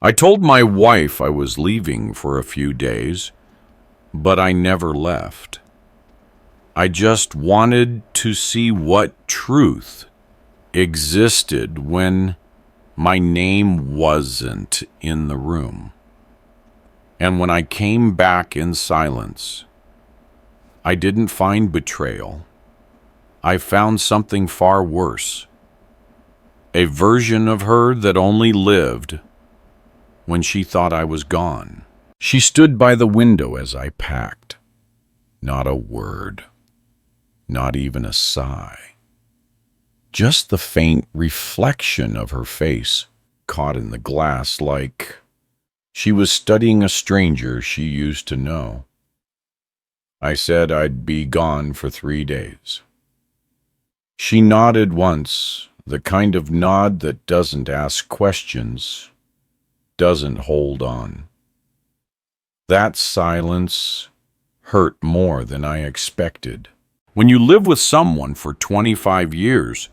I told my wife I was leaving for a few days, but I never left. I just wanted to see what truth existed when my name wasn't in the room. And when I came back in silence, I didn't find betrayal. I found something far worse. A version of her that only lived when she thought I was gone. She stood by the window as I packed. Not a word. Not even a sigh. Just the faint reflection of her face caught in the glass, like she was studying a stranger she used to know. I said I'd be gone for 3 days. She nodded once, the kind of nod that doesn't ask questions, doesn't hold on. That silence hurt more than I expected. When you live with someone for 25 years,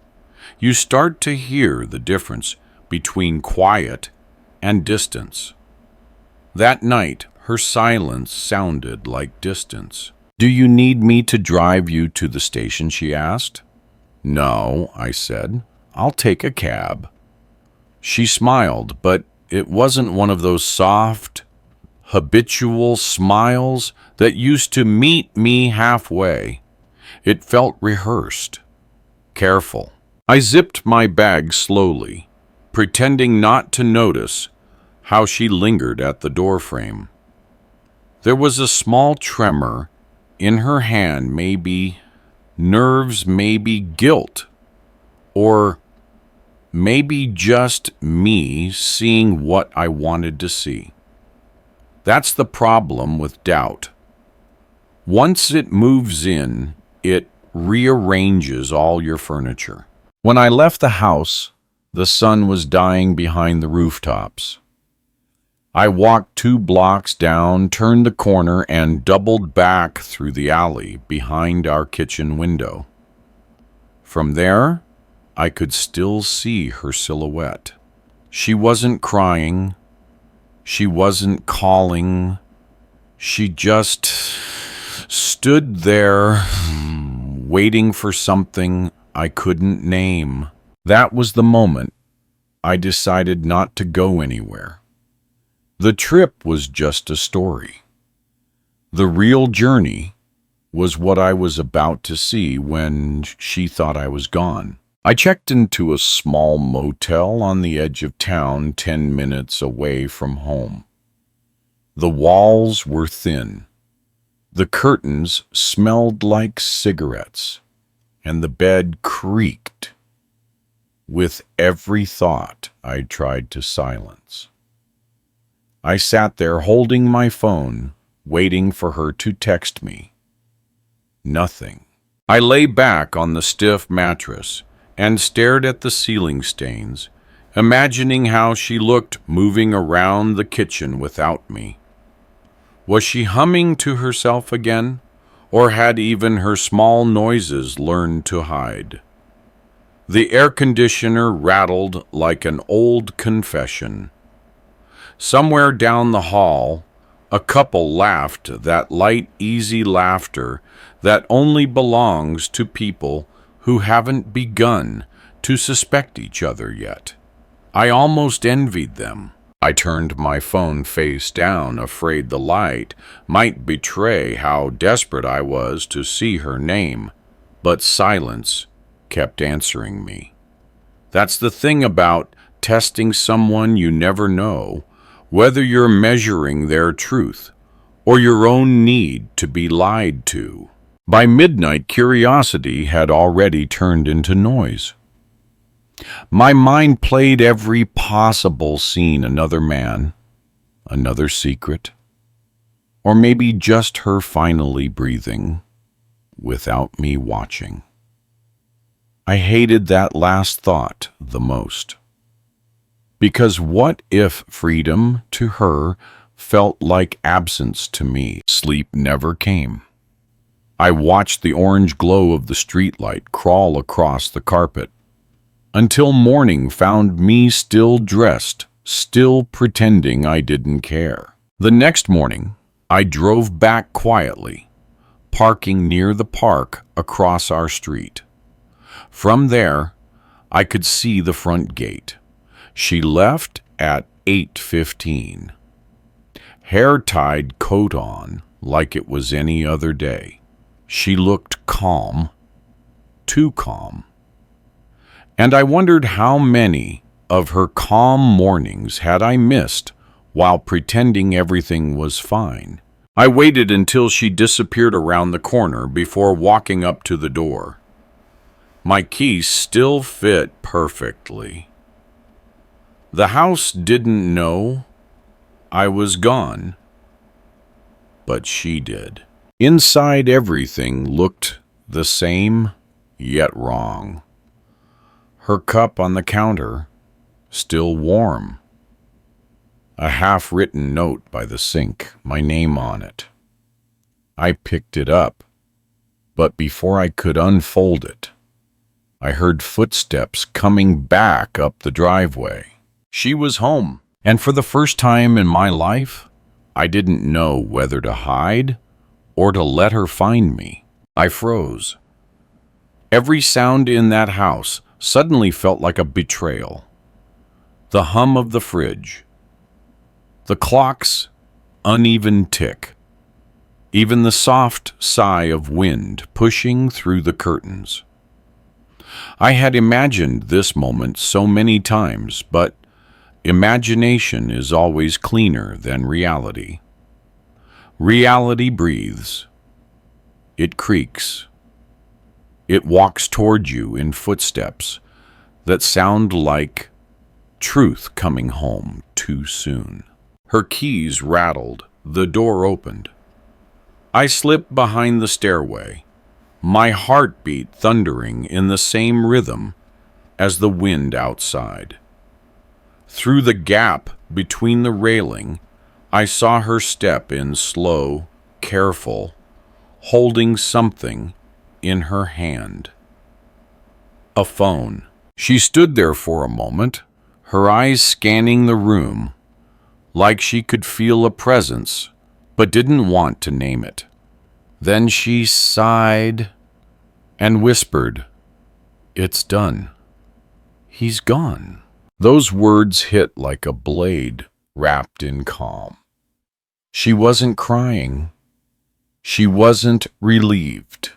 you start to hear the difference between quiet and distance. That night, her silence sounded like distance. "Do you need me to drive you to the station?" she asked. "No," I said. "I'll take a cab." She smiled, but it wasn't one of those soft, habitual smiles that used to meet me halfway. It felt rehearsed, careful. I zipped my bag slowly, pretending not to notice how she lingered at the doorframe. There was a small tremor in her hand, maybe nerves, maybe guilt, or maybe just me seeing what I wanted to see. That's the problem with doubt. Once it moves in, it rearranges all your furniture. When I left the house, the sun was dying behind the rooftops. I walked 2 blocks down, turned the corner, and doubled back through the alley behind our kitchen window. From there, I could still see her silhouette. She wasn't crying. She wasn't calling. She just stood there, waiting for something I couldn't name. That was the moment I decided not to go anywhere. The trip was just a story. The real journey was what I was about to see when she thought I was gone. I checked into a small motel on the edge of town, 10 minutes away from home. The walls were thin. The curtains smelled like cigarettes, and the bed creaked with every thought I tried to silence. I sat there holding my phone, waiting for her to text me. Nothing. I lay back on the stiff mattress and stared at the ceiling stains, imagining how she looked moving around the kitchen without me. Was she humming to herself again, or had even her small noises learned to hide? The air conditioner rattled like an old confession. Somewhere down the hall, a couple laughed that light, easy laughter that only belongs to people who haven't begun to suspect each other yet. I almost envied them. I turned my phone face down, afraid the light might betray how desperate I was to see her name, but silence kept answering me. That's the thing about testing someone. You never know whether you're measuring their truth or your own need to be lied to. By midnight, curiosity had already turned into noise. My mind played every possible scene: another man, another secret, or maybe just her finally breathing without me watching. I hated that last thought the most. Because what if freedom to her felt like absence to me? Sleep never came. I watched the orange glow of the streetlight crawl across the carpet until morning found me still dressed, still pretending I didn't care. The next morning, I drove back quietly, parking near the park across our street. From there, I could see the front gate. She left at 8:15. Hair-tied coat on, like it was any other day. She looked calm, too calm. And I wondered how many of her calm mornings had I missed while pretending everything was fine. I waited until she disappeared around the corner before walking up to the door. My key still fit perfectly. The house didn't know I was gone, but she did. Inside, everything looked the same, yet wrong. Her cup on the counter, still warm. A half-written note by the sink, my name on it. I picked it up, but before I could unfold it, I heard footsteps coming back up the driveway. She was home, and for the first time in my life, I didn't know whether to hide or to let her find me. I froze. Every sound in that house suddenly felt like a betrayal. The hum of the fridge, the clock's uneven tick, even the soft sigh of wind pushing through the curtains. I had imagined this moment so many times, but imagination is always cleaner than reality. Reality breathes. It creaks. It walks toward you in footsteps that sound like truth coming home too soon. Her keys rattled. The door opened. I slipped behind the stairway, my heartbeat thundering in the same rhythm as the wind outside. Through the gap between the railing, I saw her step in slow, careful, holding something in her hand. A phone. She stood there for a moment, her eyes scanning the room, like she could feel a presence, but didn't want to name it. Then she sighed and whispered, "It's done. He's gone." Those words hit like a blade wrapped in calm. She wasn't crying. She wasn't relieved.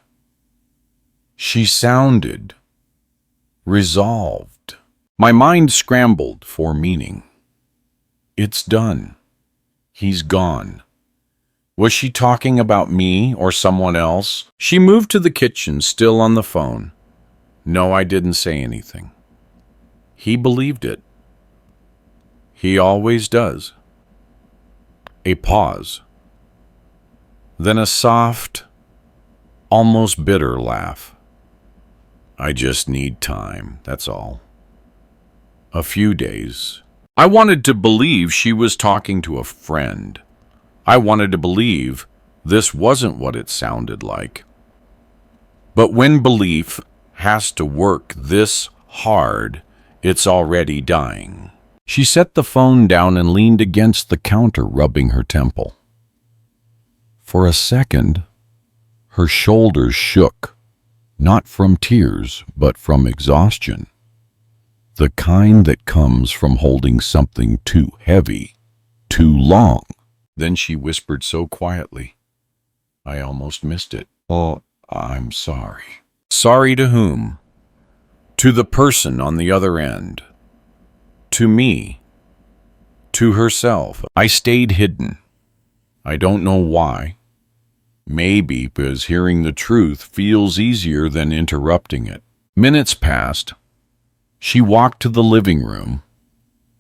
She sounded resolved. My mind scrambled for meaning. It's done. He's gone. Was she talking about me or someone else? She moved to the kitchen, still on the phone. No, I didn't say anything. He believed it. He always does. A pause. Then a soft, almost bitter laugh. I just need time, that's all. A few days. I wanted to believe she was talking to a friend. I wanted to believe this wasn't what it sounded like. But when belief has to work this hard, it's already dying. She set the phone down and leaned against the counter, rubbing her temple. For a second, her shoulders shook, not from tears, but from exhaustion. The kind that comes from holding something too heavy, too long. Then she whispered so quietly, I almost missed it. "Oh, I'm sorry." Sorry to whom? To the person on the other end. To me. To herself. I stayed hidden. I don't know why. Maybe because hearing the truth feels easier than interrupting it. Minutes passed. She walked to the living room,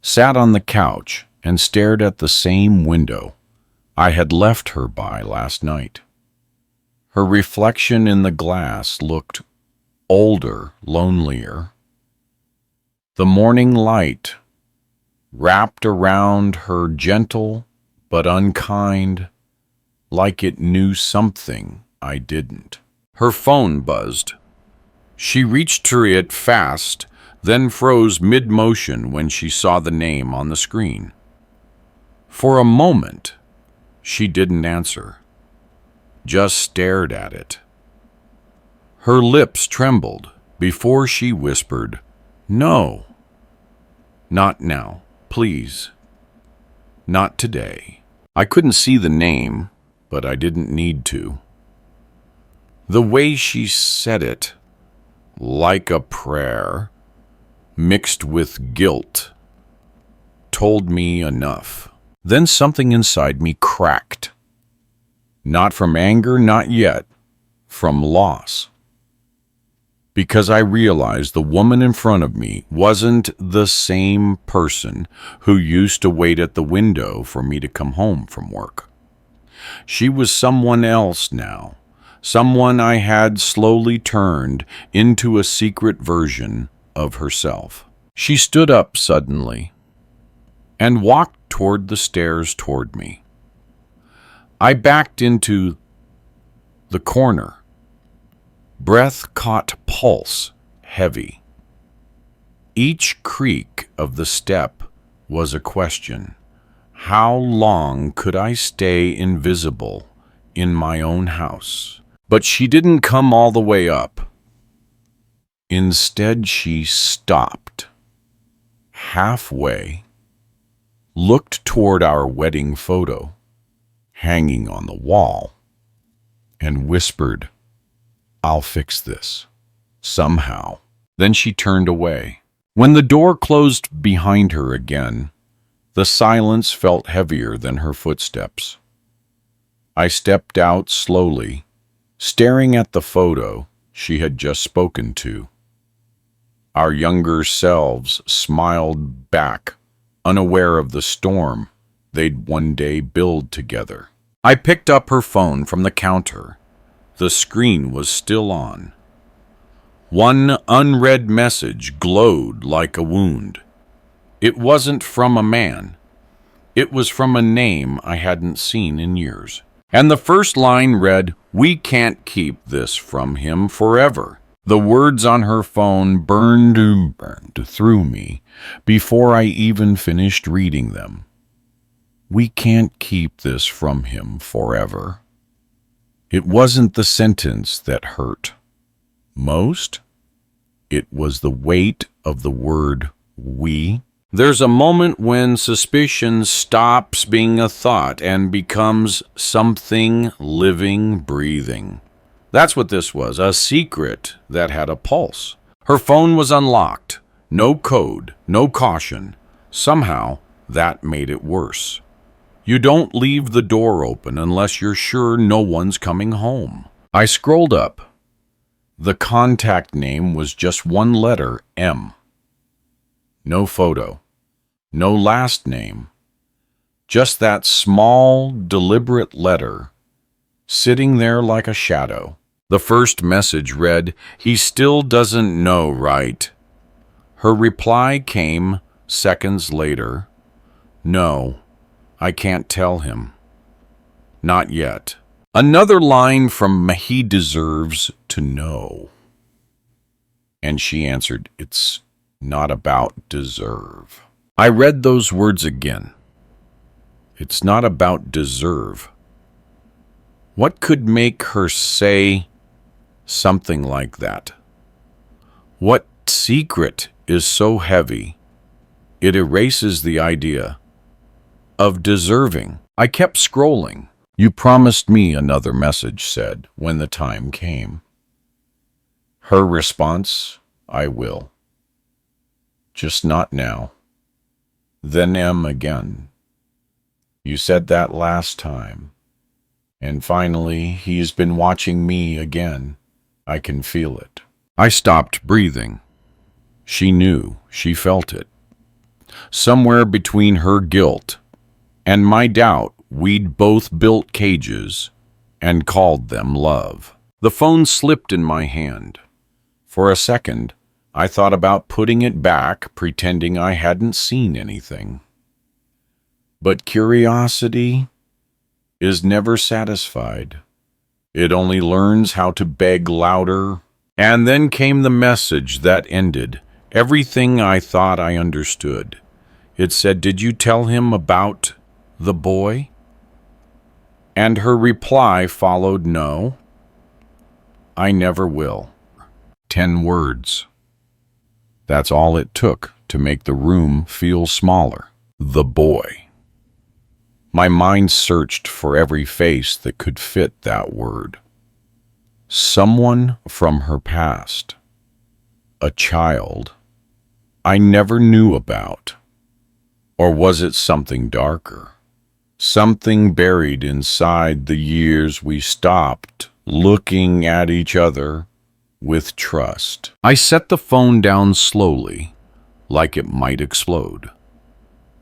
sat on the couch, and stared at the same window I had left her by last night. Her reflection in the glass looked older, lonelier. The morning light wrapped around her, gentle but unkind, like it knew something I didn't. Her phone buzzed. She reached for it fast, then froze mid-motion when she saw the name on the screen. For a moment, she didn't answer, just stared at it. Her lips trembled before she whispered, "No. Not now, please. Not today." I couldn't see the name, but I didn't need to. The way she said it, like a prayer, mixed with guilt, told me enough. Then something inside me cracked. Not from anger, not yet, from loss. Because I realized the woman in front of me wasn't the same person who used to wait at the window for me to come home from work. She was someone else now, someone I had slowly turned into a secret version of herself. She stood up suddenly and walked toward the stairs toward me. I backed into the corner. Breath caught pulse, heavy. Each creak of the step was a question. How long could I stay invisible in my own house? But she didn't come all the way up. Instead, she stopped, halfway, looked toward our wedding photo, hanging on the wall, and whispered, "I'll fix this, somehow." Then she turned away. When the door closed behind her again, the silence felt heavier than her footsteps. I stepped out slowly, staring at the photo she had just spoken to. Our younger selves smiled back, unaware of the storm they'd one day build together. I picked up her phone from the counter. The screen was still on. One unread message glowed like a wound. It wasn't from a man. It was from a name I hadn't seen in years. And the first line read, "We can't keep this from him forever." The words on her phone burned through me before I even finished reading them. We can't keep this from him forever. It wasn't the sentence that hurt most. It was the weight of the word "we." There's a moment when suspicion stops being a thought and becomes something living, breathing. That's what this was, a secret that had a pulse. Her phone was unlocked. No code, no caution. Somehow, that made it worse. You don't leave the door open unless you're sure no one's coming home. I scrolled up. The contact name was just one letter, M. No photo. No last name. Just that small, deliberate letter, sitting there like a shadow. The first message read, "He still doesn't know, right?" Her reply came seconds later. "No, I can't tell him. Not yet." Another line from "He deserves to know." And she answered, "It's not about deserve." I read those words again. It's not about deserve. What could make her say something like that? What secret is so heavy it erases the idea of deserving? I kept scrolling. "You promised me," another message said, "when the time came." Her response, "I will. Just not now." Then M again. "You said that last time. And finally, he's been watching me again. I can feel it." I stopped breathing. She knew, she felt it. Somewhere between her guilt and my doubt, we'd both built cages and called them love. The phone slipped in my hand. For a second, I thought about putting it back, pretending I hadn't seen anything. But curiosity is never satisfied. It only learns how to beg louder. And then came the message that ended, Everything I thought I understood. It said, "Did you tell him about the boy?" And her reply followed, "No, I never will." 10 words. That's all it took to make the room feel smaller. The boy. My mind searched for every face that could fit that word. Someone from her past. A child I never knew about. Or was it something darker? Something buried inside the years we stopped looking at each other with trust. I set the phone down slowly, like it might explode.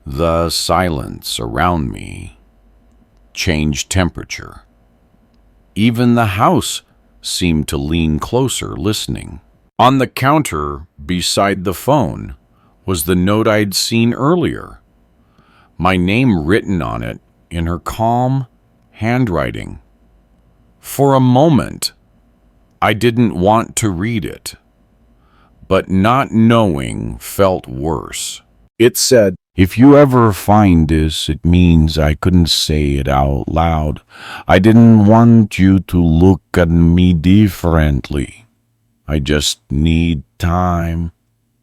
The silence around me changed temperature. Even the house seemed to lean closer, listening. On the counter beside the phone was the note I'd seen earlier, my name written on it in her calm handwriting. For a moment, I didn't want to read it, but not knowing felt worse. It said, "If you ever find this, it means I couldn't say it out loud. I didn't want you to look at me differently. I just need time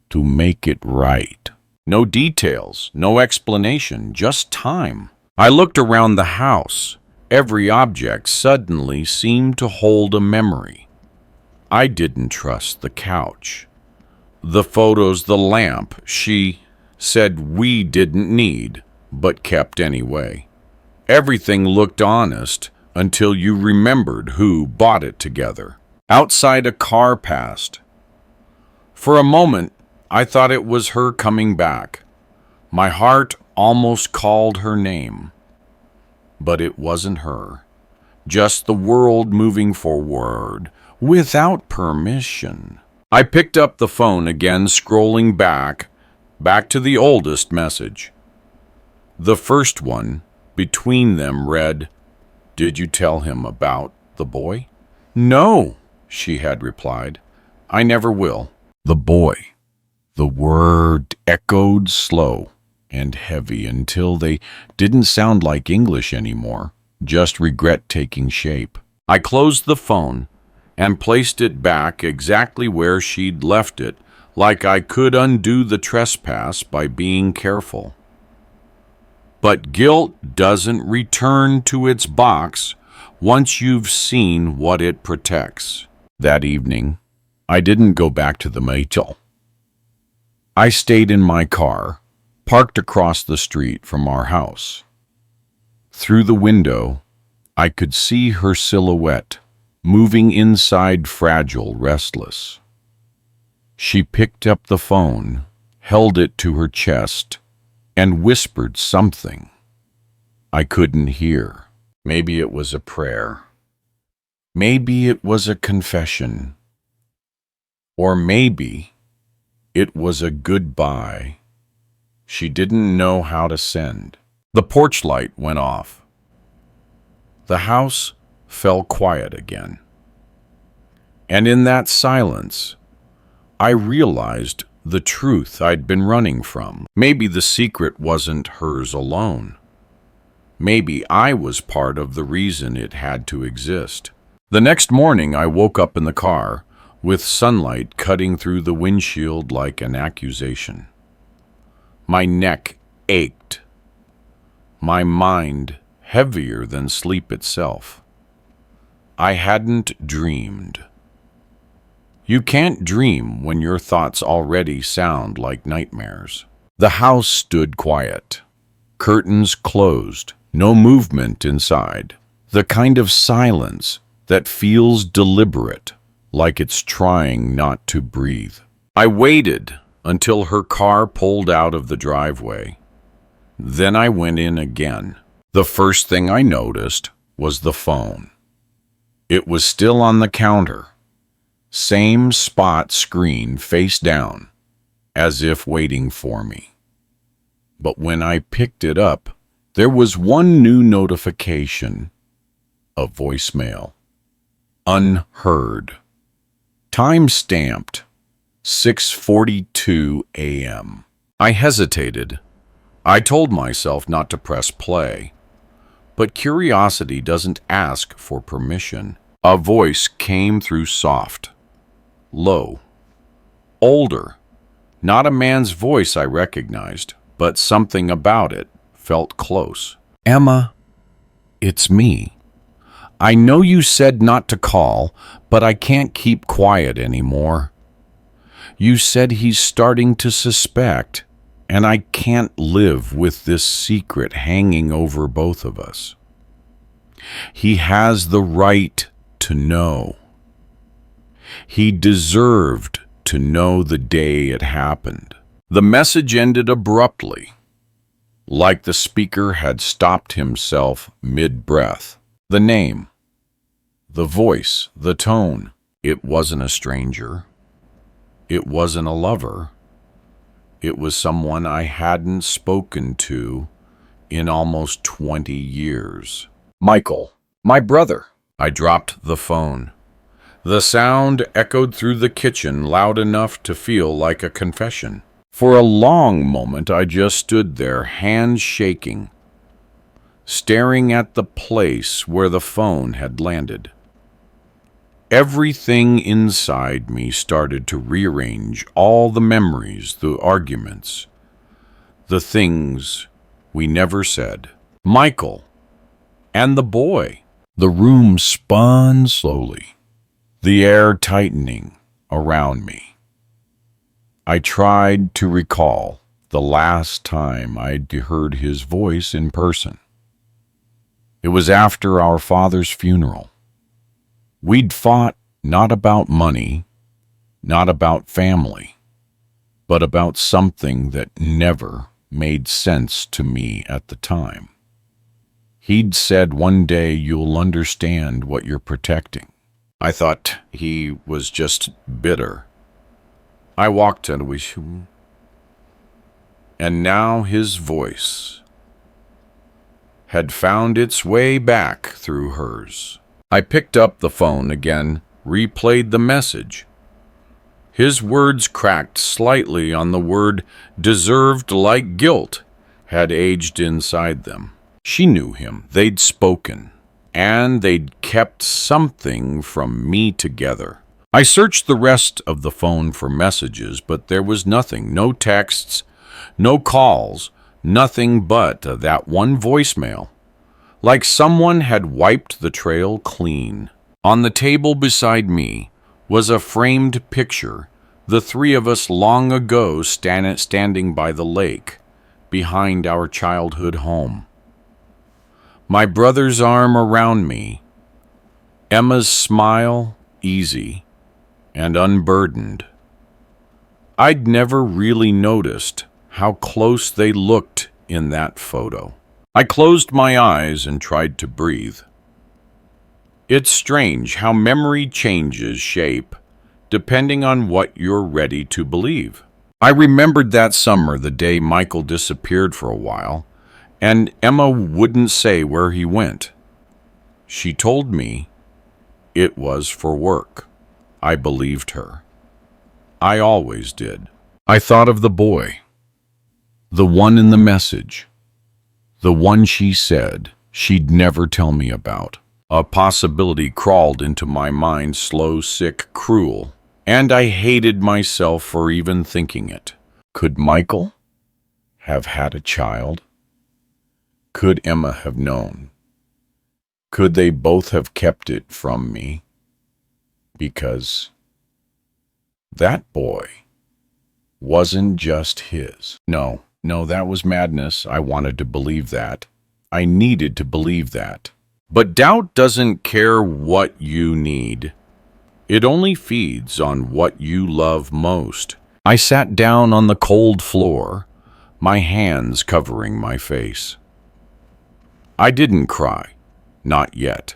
to make it right." No details, no explanation, just time. I looked around the house. Every object suddenly seemed to hold a memory. I didn't trust the couch, the photos, the lamp she said we didn't need, but kept anyway. Everything looked honest until you remembered who bought it together. Outside, a car passed. For a moment, I thought it was her coming back. My heart almost called her name. But it wasn't her. Just the world moving forward without permission. I picked up the phone again, scrolling back to the oldest message. The first one between them read, "Did you tell him about the boy?" "No," she had replied. "I never will." The boy. The word echoed slow and heavy until they didn't sound like English anymore, just regret taking shape. I closed the phone and placed it back exactly where she'd left it, like I could undo the trespass by being careful. But guilt doesn't return to its box once you've seen what it protects. That evening, I didn't go back to the motel. I stayed in my car, parked across the street from our house. Through the window, I could see her silhouette, moving inside, fragile, restless. She picked up the phone, held it to her chest, and whispered something I couldn't hear. Maybe it was a prayer. Maybe it was a confession. Or maybe it was a goodbye she didn't know how to send. The porch light went off. The house fell quiet again. And in that silence, I realized the truth I'd been running from. Maybe the secret wasn't hers alone. Maybe I was part of the reason it had to exist. The next morning, I woke up in the car, with sunlight cutting through the windshield like an accusation. My neck ached. My mind heavier than sleep itself. I hadn't dreamed. You can't dream when your thoughts already sound like nightmares. The house stood quiet. Curtains closed. No movement inside. The kind of silence that feels deliberate, like it's trying not to breathe. I waited until her car pulled out of the driveway. Then I went in again. The first thing I noticed was the phone. It was still on the counter. Same spot screen face down, as if waiting for me. But when I picked it up, there was one new notification. A voicemail. Unheard. Time-stamped. 6:42 a.m. I hesitated. I told myself not to press play. But curiosity doesn't ask for permission. A voice came through soft, low, older. Not a man's voice I recognized, but something about it felt close. Emma, it's me. I know you said not to call, but I can't keep quiet anymore. You said he's starting to suspect, and I can't live with this secret hanging over both of us. He has the right to know. He deserved to know the day it happened. The message ended abruptly, like the speaker had stopped himself mid-breath. The name, the voice, the tone. It wasn't a stranger. It wasn't a lover. It was someone I hadn't spoken to in almost 20 years. Michael, my brother. I dropped the phone. The sound echoed through the kitchen loud enough to feel like a confession. For a long moment, I just stood there, hands shaking, staring at the place where the phone had landed. Everything inside me started to rearrange, all the memories, the arguments, the things we never said. Michael and the boy. The room spun slowly, the air tightening around me. I tried to recall the last time I'd heard his voice in person. It was after our father's funeral. We'd fought not about money, not about family, but about something that never made sense to me at the time. He'd said, "One day you'll understand what you're protecting." I thought he was just bitter. I walked and now his voice had found its way back through hers. I picked up the phone again, replayed the message. His words cracked slightly on the word deserved, like guilt had aged inside them. She knew him. They'd spoken, and they'd kept something from me together. I searched the rest of the phone for messages, but there was nothing. No texts, no calls, nothing but that one voicemail. Like someone had wiped the trail clean. On the table beside me was a framed picture, the three of us long ago standing by the lake, behind our childhood home. My brother's arm around me, Emma's smile easy and unburdened. I'd never really noticed how close they looked in that photo. I closed my eyes and tried to breathe. It's strange how memory changes shape depending on what you're ready to believe. I remembered that summer, the day Michael disappeared for a while, and Emma wouldn't say where he went. She told me it was for work. I believed her. I always did. I thought of the boy, the one in the message, the one she said she'd never tell me about. A possibility crawled into my mind, slow, sick, cruel, and I hated myself for even thinking it. Could Michael have had a child? Could Emma have known? Could they both have kept it from me? Because that boy wasn't just his. No, that was madness. I wanted to believe that. I needed to believe that. But doubt doesn't care what you need. It only feeds on what you love most. I sat down on the cold floor, my hands covering my face. I didn't cry, not yet.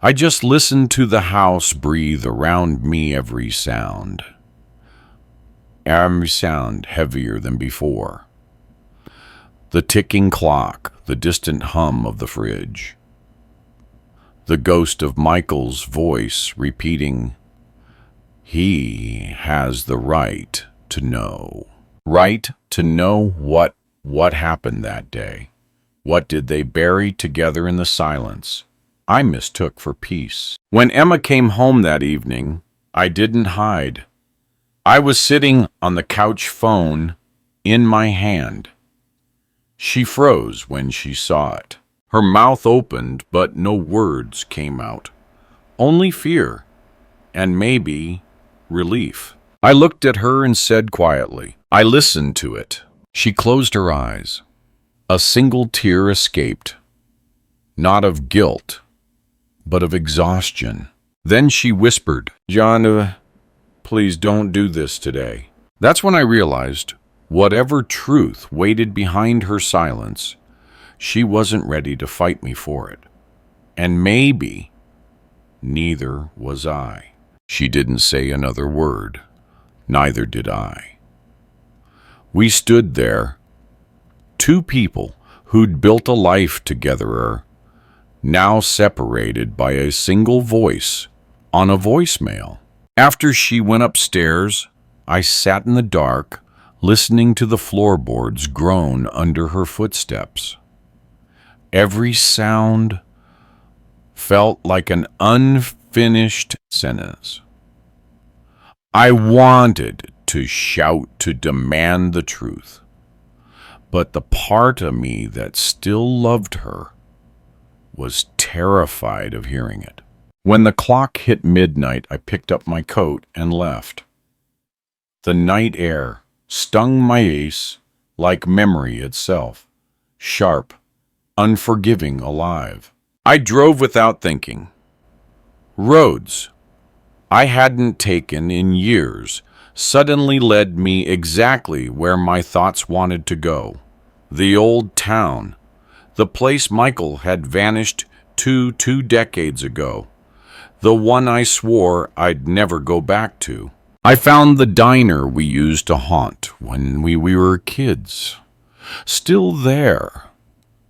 I just listened to the house breathe around me, every sound heavier than before. The ticking clock, the distant hum of the fridge, the ghost of Michael's voice repeating, He has the right to know. Right to know what happened that day. What did they bury together in the silence I mistook for peace? When Emma came home that evening, I didn't hide. I was sitting on the couch, phone in my hand. She froze when she saw it. Her mouth opened, but no words came out. Only fear, and maybe relief. I looked at her and said quietly, I listened to it. She closed her eyes. A single tear escaped, not of guilt, but of exhaustion. Then she whispered, John, please don't do this today. That's when I realized whatever truth waited behind her silence, she wasn't ready to fight me for it. And maybe neither was I. She didn't say another word. Neither did I. We stood there, two people who'd built a life together, now separated by a single voice on a voicemail. After she went upstairs, I sat in the dark, listening to the floorboards groan under her footsteps. Every sound felt like an unfinished sentence. I wanted to shout, to demand the truth, but the part of me that still loved her was terrified of hearing it. When the clock hit midnight, I picked up my coat and left. The night air stung my face like memory itself, sharp, unforgiving, alive. I drove without thinking. Roads I hadn't taken in years suddenly led me exactly where my thoughts wanted to go. The old town, the place Michael had vanished to 2 decades ago, the one I swore I'd never go back to. I found the diner we used to haunt when we were kids. Still there,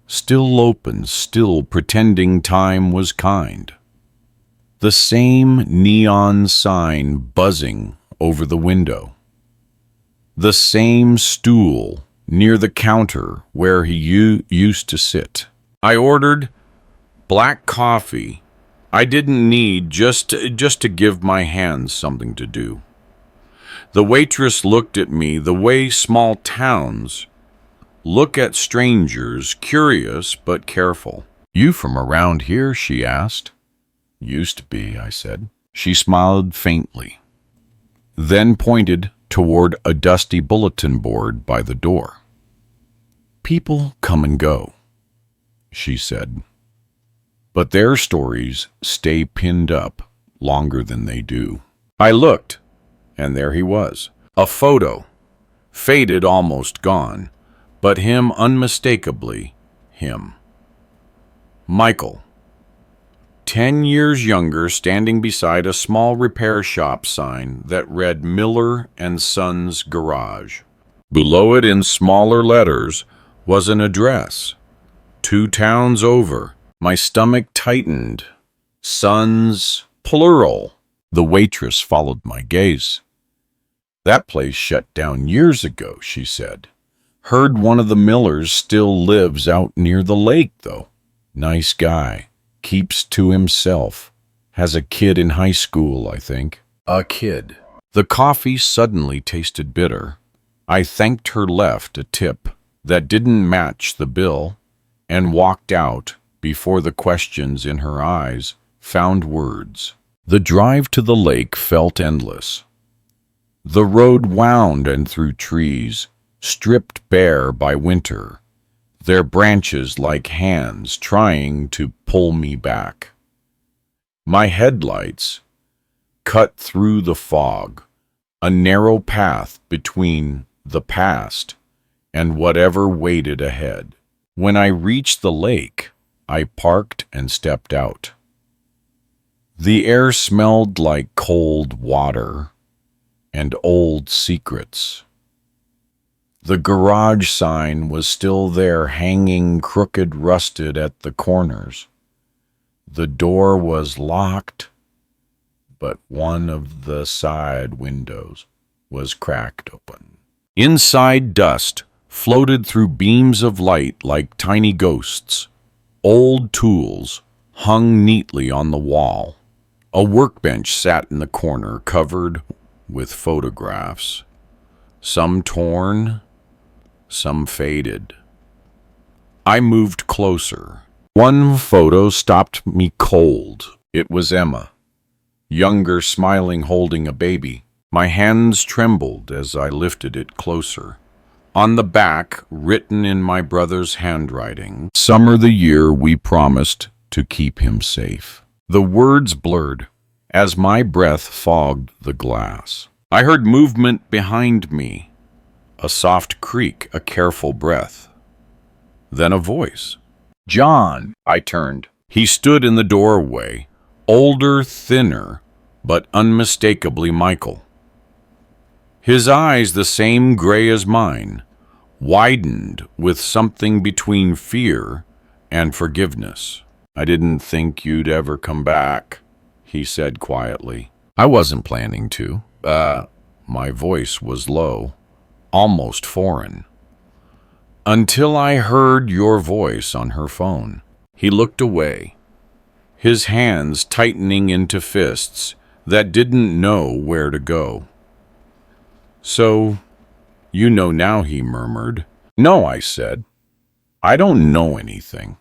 still open, still pretending time was kind. The same neon sign buzzing over the window. The same stool near the counter where he used to sit. I ordered black coffee I didn't need, just to give my hands something to do. The waitress looked at me the way small towns look at strangers, curious but careful. You from around here? She asked. Used to be, I said. She smiled faintly, then pointed toward a dusty bulletin board by the door. People come and go, she said, but their stories stay pinned up longer than they do. I looked, and there he was. A photo, faded, almost gone, but him, unmistakably him. Michael, 10 years younger, standing beside a small repair shop sign that read Miller and Sons Garage. Below it, in smaller letters, was an address. 2 towns over. My stomach tightened. Sons, plural. The waitress followed my gaze. That place shut down years ago, she said. Heard one of the Millers still lives out near the lake, though. Nice guy. Keeps to himself. Has a kid in high school, I think. A kid. The coffee suddenly tasted bitter. I thanked her, left a tip that didn't match the bill, and walked out before the questions in her eyes found words. The drive to the lake felt endless. The road wound and through trees, stripped bare by winter, their branches like hands trying to pull me back. My headlights cut through the fog, a narrow path between the past and whatever waited ahead. When I reached the lake, I parked and stepped out. The air smelled like cold water and old secrets. The garage sign was still there, hanging crooked, rusted at the corners. The door was locked, but one of the side windows was cracked open. Inside, dust floated through beams of light like tiny ghosts. Old tools hung neatly on the wall. A workbench sat in the corner, covered with photographs, some torn, some faded. I moved closer. One photo stopped me cold. It was Emma, younger, smiling, holding a baby. My hands trembled as I lifted it closer. On the back, written in my brother's handwriting, "Summer the year we promised to keep him safe." The words blurred as my breath fogged the glass. I heard movement behind me, a soft creak, a careful breath. Then a voice. "John!" I turned. He stood in the doorway, older, thinner, but unmistakably Michael. His eyes, the same gray as mine, widened with something between fear and forgiveness. "I didn't think you'd ever come back," he said quietly. "I wasn't planning to." My voice was low, almost foreign. "Until I heard your voice on her phone." He looked away, his hands tightening into fists that didn't know where to go. "So, you know now," he murmured. "No," I said. "I don't know anything.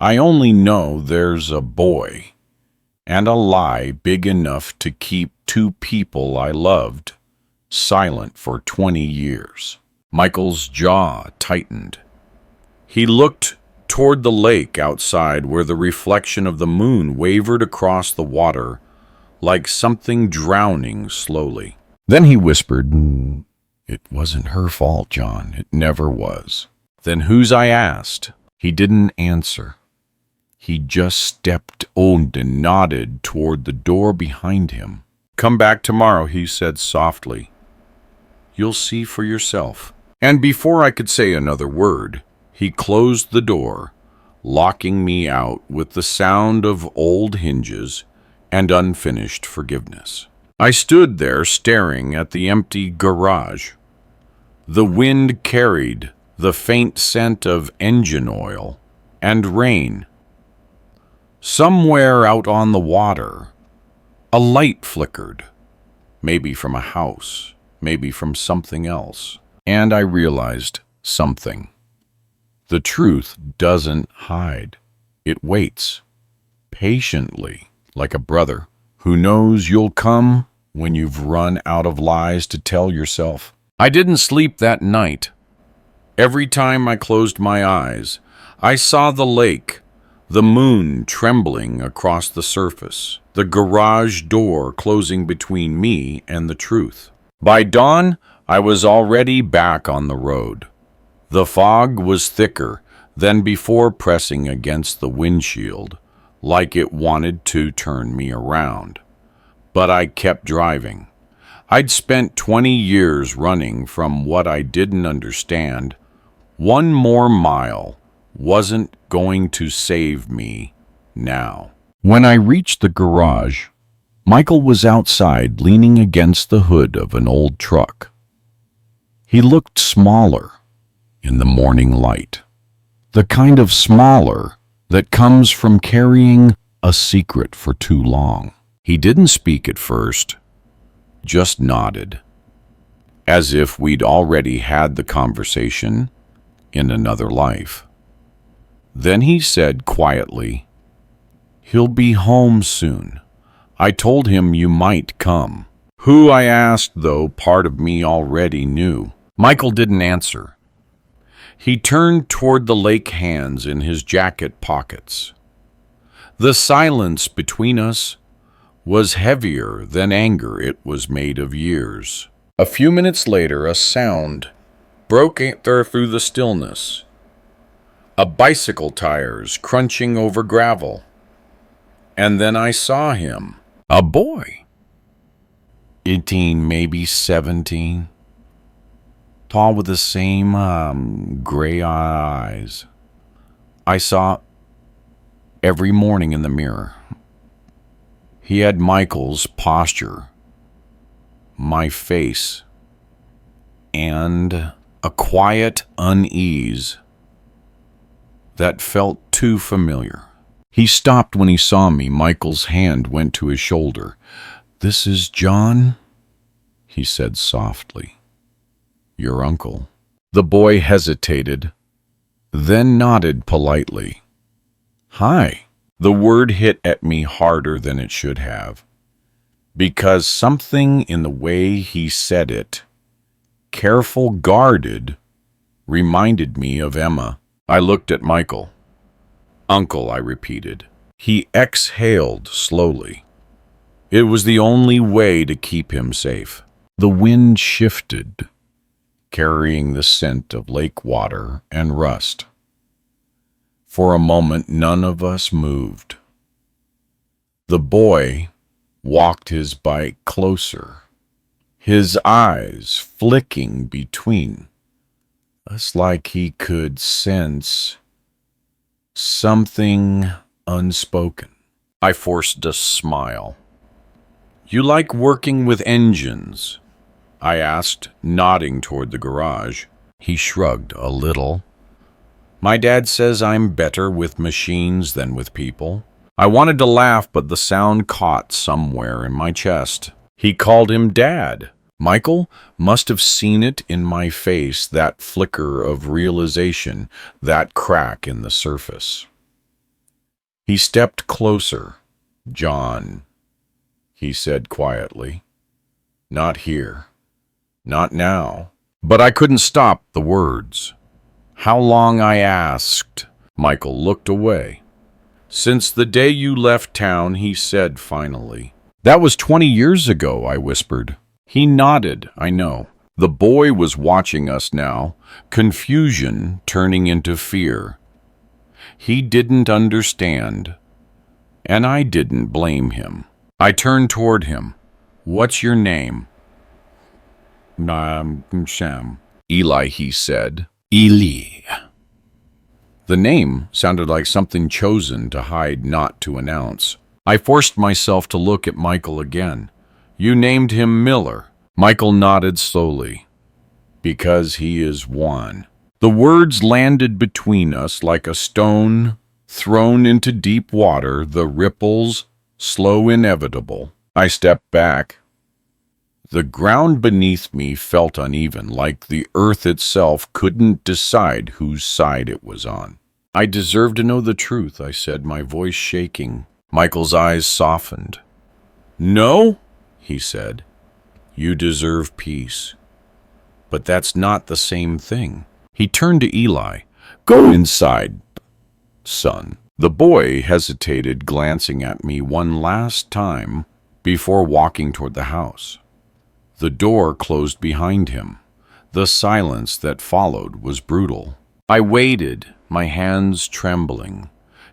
I only know there's a boy, and a lie big enough to keep two people I loved silent for 20 years. Michael's jaw tightened. He looked toward the lake outside, where the reflection of the moon wavered across the water like something drowning slowly. Then he whispered, "It wasn't her fault, John. It never was." "Then whose?" I asked. He didn't answer. He just stepped and nodded toward the door behind him. "Come back tomorrow," he said softly. "You'll see for yourself." And before I could say another word, he closed the door, locking me out with the sound of old hinges and unfinished forgiveness. I stood there staring at the empty garage. The wind carried the faint scent of engine oil and rain. Somewhere out on the water, a light flickered, maybe from a house, maybe from something else. And I realized something. The truth doesn't hide. It waits, patiently, like a brother who knows you'll come when you've run out of lies to tell yourself. I didn't sleep that night. Every time I closed my eyes, I saw the lake, the moon trembling across the surface, the garage door closing between me and the truth. By dawn, I was already back on the road. The fog was thicker than before, pressing against the windshield, like it wanted to turn me around. But I kept driving. I'd spent 20 years running from what I didn't understand. One more mile wasn't going to save me now. When I reached the garage, Michael was outside, leaning against the hood of an old truck. He looked smaller in the morning light, the kind of smaller that comes from carrying a secret for too long. He didn't speak at first, just nodded, as if we'd already had the conversation in another life. Then he said quietly, "He'll be home soon. I told him you might come." Who, I asked, though part of me already knew. Michael didn't answer. He turned toward the lake, hands in his jacket pockets. The silence between us was heavier than anger. It was made of years. A few minutes later, a sound broke through the stillness. A bicycle tires crunching over gravel. And then I saw him. A boy. 18, maybe 17. Tall with the same gray eyes I saw every morning in the mirror. He had Michael's posture, my face, and a quiet unease that felt too familiar. He stopped when he saw me. Michael's hand went to his shoulder. "This is John," he said softly. "Your uncle." The boy hesitated, then nodded politely. "Hi." The word hit at me harder than it should have, because something in the way he said it, careful, guarded, reminded me of Emma. I looked at Michael. "Uncle," I repeated. He exhaled slowly. It was the only way to keep him safe. The wind shifted, carrying the scent of lake water and rust. For a moment, none of us moved. The boy walked his bike closer, his eyes flicking between us like he could sense something unspoken. I forced a smile. "You like working with engines?" I asked, nodding toward the garage. He shrugged a little. "My dad says I'm better with machines than with people." I wanted to laugh, but the sound caught somewhere in my chest. He called him Dad. Michael must have seen it in my face, that flicker of realization, that crack in the surface. He stepped closer. "John," he said quietly. "Not here. Not now." But I couldn't stop the words. "How long?" I asked. Michael looked away. "Since the day you left town," he said finally. "That was 20 years ago," I whispered. He nodded, I know. The boy was watching us now, confusion turning into fear. He didn't understand, and I didn't blame him. I turned toward him. "What's your name?" "Sam." "Eli," he said. "Eli." The name sounded like something chosen to hide, not to announce. I forced myself to look at Michael again. "You named him Miller." Michael nodded slowly. "Because he is one." The words landed between us like a stone thrown into deep water, the ripples slow, inevitable. I stepped back. The ground beneath me felt uneven, like the earth itself couldn't decide whose side it was on. "I deserve to know the truth," I said, my voice shaking. Michael's eyes softened. "No," he said. "You deserve peace. But that's not the same thing." He turned to Eli. "Go inside, son." The boy hesitated, glancing at me one last time before walking toward the house. The door closed behind him. The silence that followed was brutal. I waited, my hands trembling.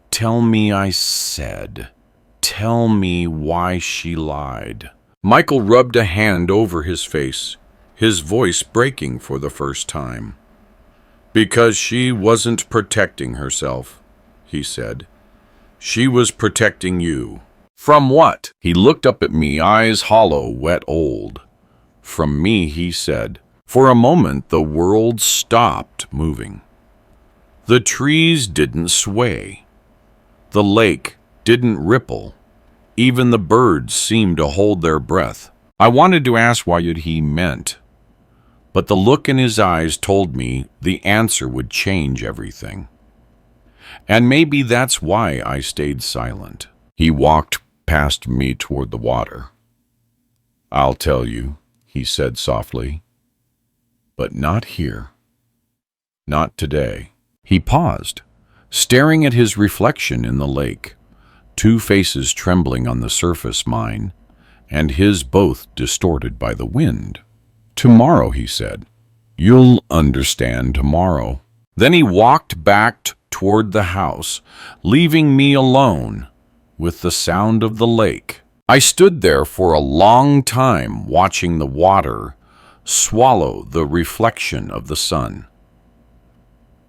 "Tell me," I said. "Tell me why she lied." Michael rubbed a hand over his face, his voice breaking for the first time. "Because she wasn't protecting herself," he said. "She was protecting you." "From what?" He looked up at me, eyes hollow, wet old. "From me," he said. For a moment, the world stopped moving. The trees didn't sway. The lake didn't ripple. Even the birds seemed to hold their breath. I wanted to ask what he meant, but the look in his eyes told me the answer would change everything. And maybe that's why I stayed silent. He walked past me toward the water. "I'll tell you," he said softly, "but not here. Not today." He paused, staring at his reflection in the lake, two faces trembling on the surface, mine and his both distorted by the wind. "Tomorrow," he said. "You'll understand tomorrow." Then he walked back toward the house, leaving me alone with the sound of the lake. I stood there for a long time, watching the water swallow the reflection of the sun.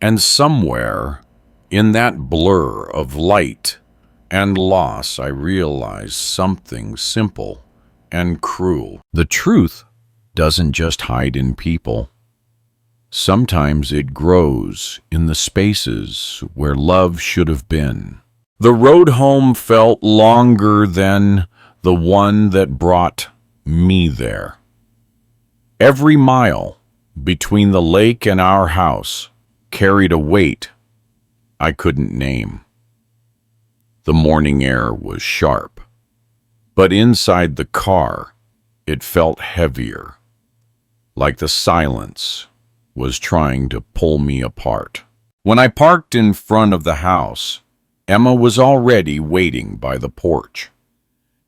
And somewhere in that blur of light and loss, I realized something simple and cruel. The truth doesn't just hide in people. Sometimes it grows in the spaces where love should have been. The road home felt longer than the one that brought me there. Every mile between the lake and our house carried a weight I couldn't name. The morning air was sharp, but inside the car it felt heavier, like the silence was trying to pull me apart. When I parked in front of the house, Emma was already waiting by the porch.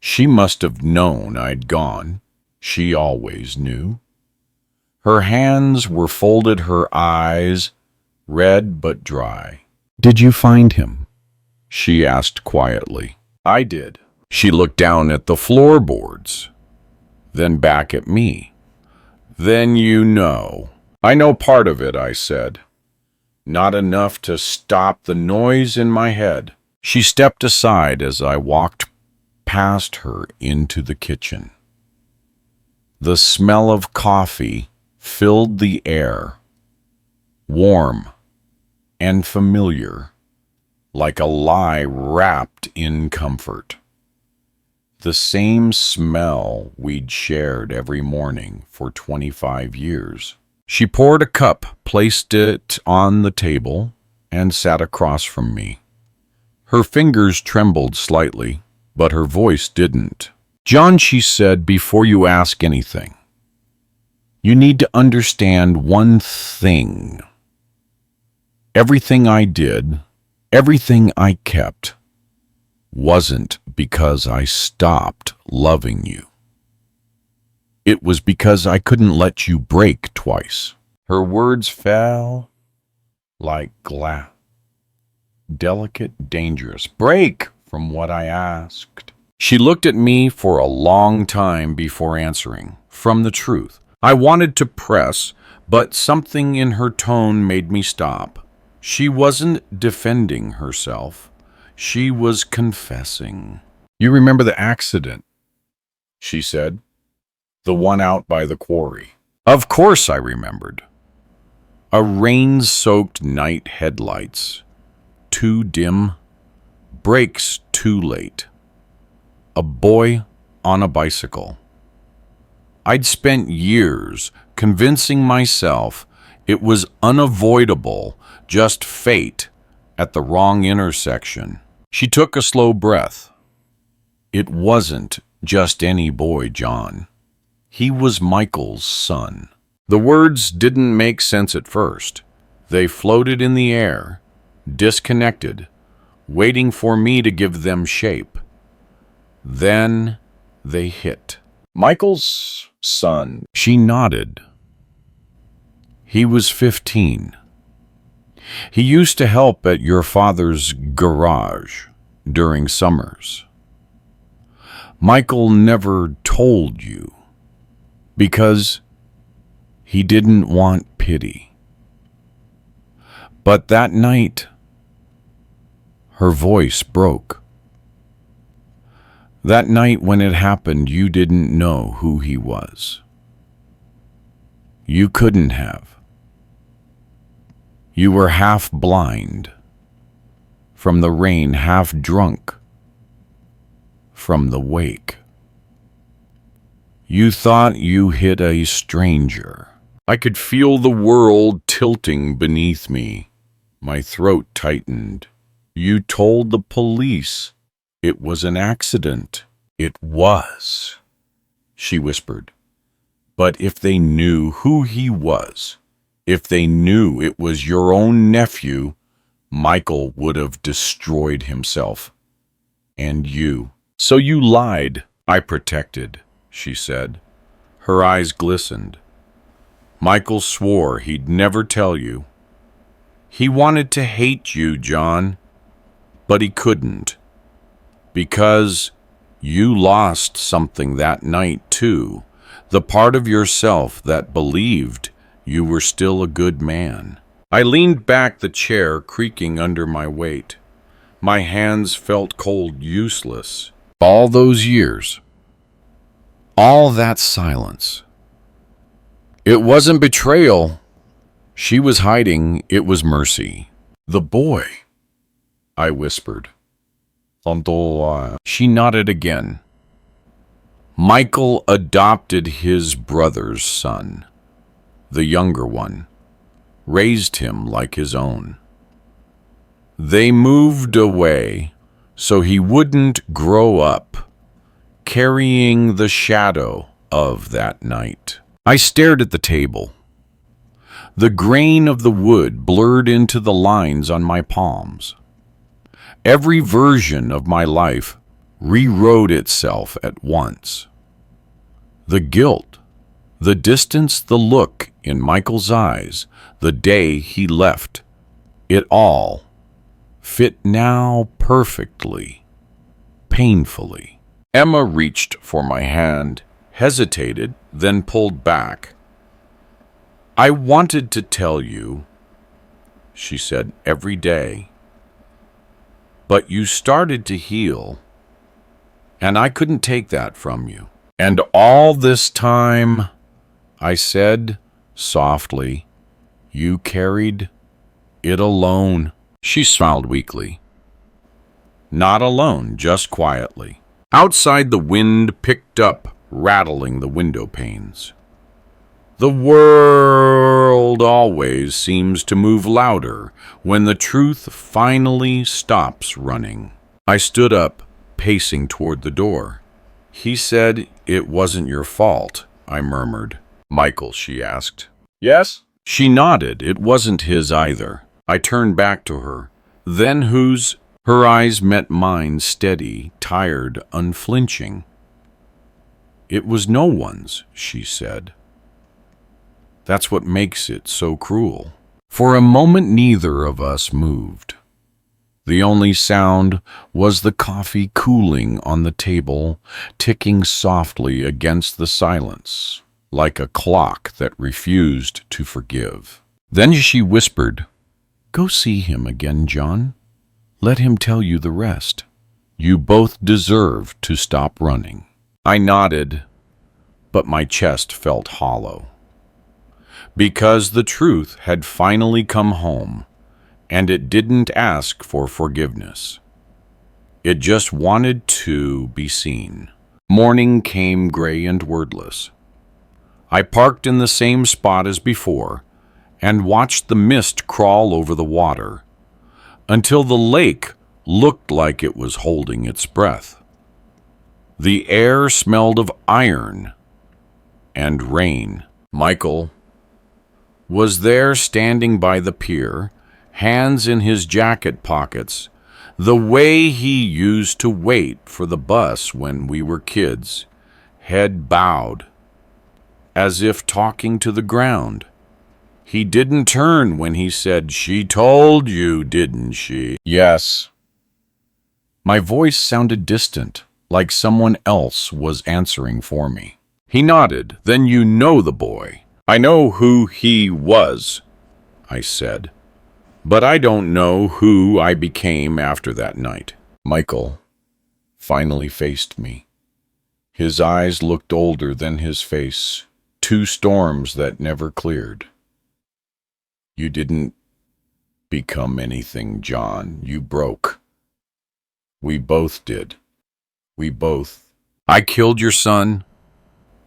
She must have known I'd gone. She always knew. Her hands were folded, her eyes red but dry. "Did you find him?" she asked quietly. "I did." She looked down at the floorboards, then back at me. "Then you know." "I know part of it," I said. "Not enough to stop the noise in my head." She stepped aside as I walked past her into the kitchen. The smell of coffee filled the air, warm and familiar, like a lie wrapped in comfort. The same smell we'd shared every morning for 25 years. She poured a cup, placed it on the table, and sat across from me. Her fingers trembled slightly, but her voice didn't. "John," she said, "before you ask anything, you need to understand one thing. Everything I did, everything I kept, wasn't because I stopped loving you. It was because I couldn't let you break twice." Her words fell like glass. Delicate, dangerous. "Break from what?" I asked. She looked at me for a long time before answering. From the truth. I wanted to press, but something in her tone made me stop. She wasn't defending herself. She was confessing. "You remember the accident?" she said. "The one out by the quarry." Of course I remembered. A rain-soaked night, headlights too dim, brakes too late. A boy on a bicycle. I'd spent years convincing myself it was unavoidable, just fate at the wrong intersection. She took a slow breath. "It wasn't just any boy, John. He was Michael's son." The words didn't make sense at first. They floated in the air, disconnected, waiting for me to give them shape. Then they hit. "Michael's son." She nodded. "He was 15. He used to help at your father's garage during summers. Michael never told you because he didn't want pity. But that night, her voice broke. That night when it happened, you didn't know who he was. You couldn't have. You were half blind from the rain, half drunk from the wake. You thought you hit a stranger. I could feel the world tilting beneath me. My throat tightened. You told the police it was an accident. It was, she whispered. But if they knew who he was, if they knew it was your own nephew, Michael would have destroyed himself. And you. So you lied. I protected, she said. Her eyes glistened. Michael swore he'd never tell you. He wanted to hate you, John, but he couldn't. Because you lost something that night, too. The part of yourself that believed you were still a good man. I leaned back, the chair creaking under my weight. My hands felt cold, useless. All those years. All that silence. It wasn't betrayal. She was hiding. It was mercy. The boy, I whispered. She nodded again. Michael adopted his brother's son, the younger one, raised him like his own. They moved away so he wouldn't grow up carrying the shadow of that night. I stared at the table. The grain of the wood blurred into the lines on my palms. Every version of my life rewrote itself at once. The guilt, the distance, the look in Michael's eyes, the day he left, it all fit now perfectly, painfully. Emma reached for my hand, hesitated, then pulled back. I wanted to tell you, she said, every day. But you started to heal, and I couldn't take that from you. And all this time, I said softly, you carried it alone. She smiled weakly. Not alone, just quietly. Outside, the wind picked up, rattling the window panes. The world always seems to move louder when the truth finally stops running. I stood up, pacing toward the door. He said it wasn't your fault, I murmured. Michael, she asked. Yes? She nodded. It wasn't his either. I turned back to her. Then whose? Her eyes met mine, steady, tired, unflinching. It was no one's, she said. That's what makes it so cruel. For a moment, neither of us moved. The only sound was the coffee cooling on the table, ticking softly against the silence, like a clock that refused to forgive. Then she whispered, "Go see him again, John. Let him tell you the rest. You both deserve to stop running." I nodded, but my chest felt hollow. Because the truth had finally come home, and it didn't ask for forgiveness. It just wanted to be seen. Morning came gray and wordless. I parked in the same spot as before and watched the mist crawl over the water until the lake looked like it was holding its breath. The air smelled of iron and rain. Michael was there standing by the pier, hands in his jacket pockets, the way he used to wait for the bus when we were kids, head bowed, as if talking to the ground. He didn't turn when he said, "She told you, didn't she?" Yes. My voice sounded distant, like someone else was answering for me. He nodded. "Then you know the boy." "I know who he was," I said, "but I don't know who I became after that night." Michael finally faced me. His eyes looked older than his face, two storms that never cleared. "You didn't become anything, John. You broke. We both did. We both." "I killed your son?"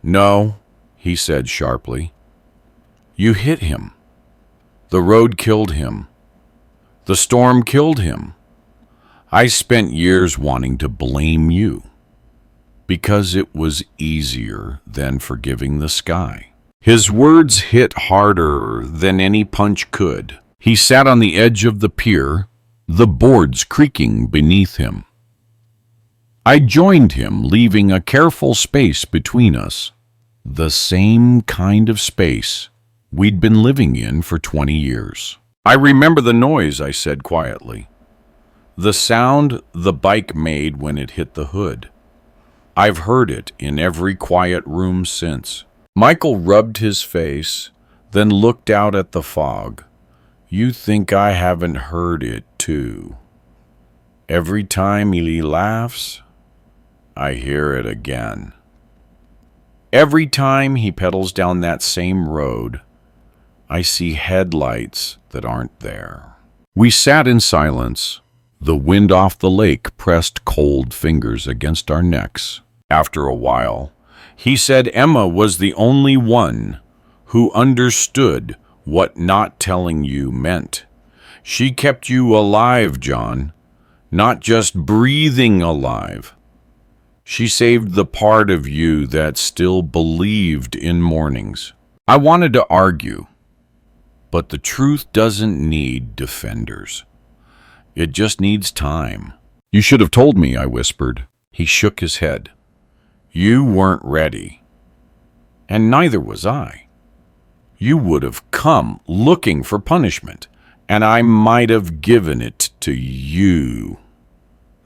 "No," he said sharply. "You hit him. The road killed him. The storm killed him. I spent years wanting to blame you because it was easier than forgiving the sky." His words hit harder than any punch could. He sat on the edge of the pier, the boards creaking beneath him. I joined him, leaving a careful space between us, the same kind of space we'd been living in for 20 years. "I remember the noise," I said quietly. "The sound the bike made when it hit the hood. I've heard it in every quiet room since." Michael rubbed his face, then looked out at the fog. "You think I haven't heard it, too. Every time he laughs, I hear it again. Every time he pedals down that same road, I see headlights that aren't there. We sat in silence. The wind off the lake pressed cold fingers against our necks. After a while, he said Emma was the only one who understood what not telling you meant. She kept you alive, John, not just breathing alive. She saved the part of you that still believed in mornings. I wanted to argue, but the truth doesn't need defenders. It just needs time. You should have told me, I whispered. He shook his head. You weren't ready, and neither was I. You would have come looking for punishment, and I might have given it to you.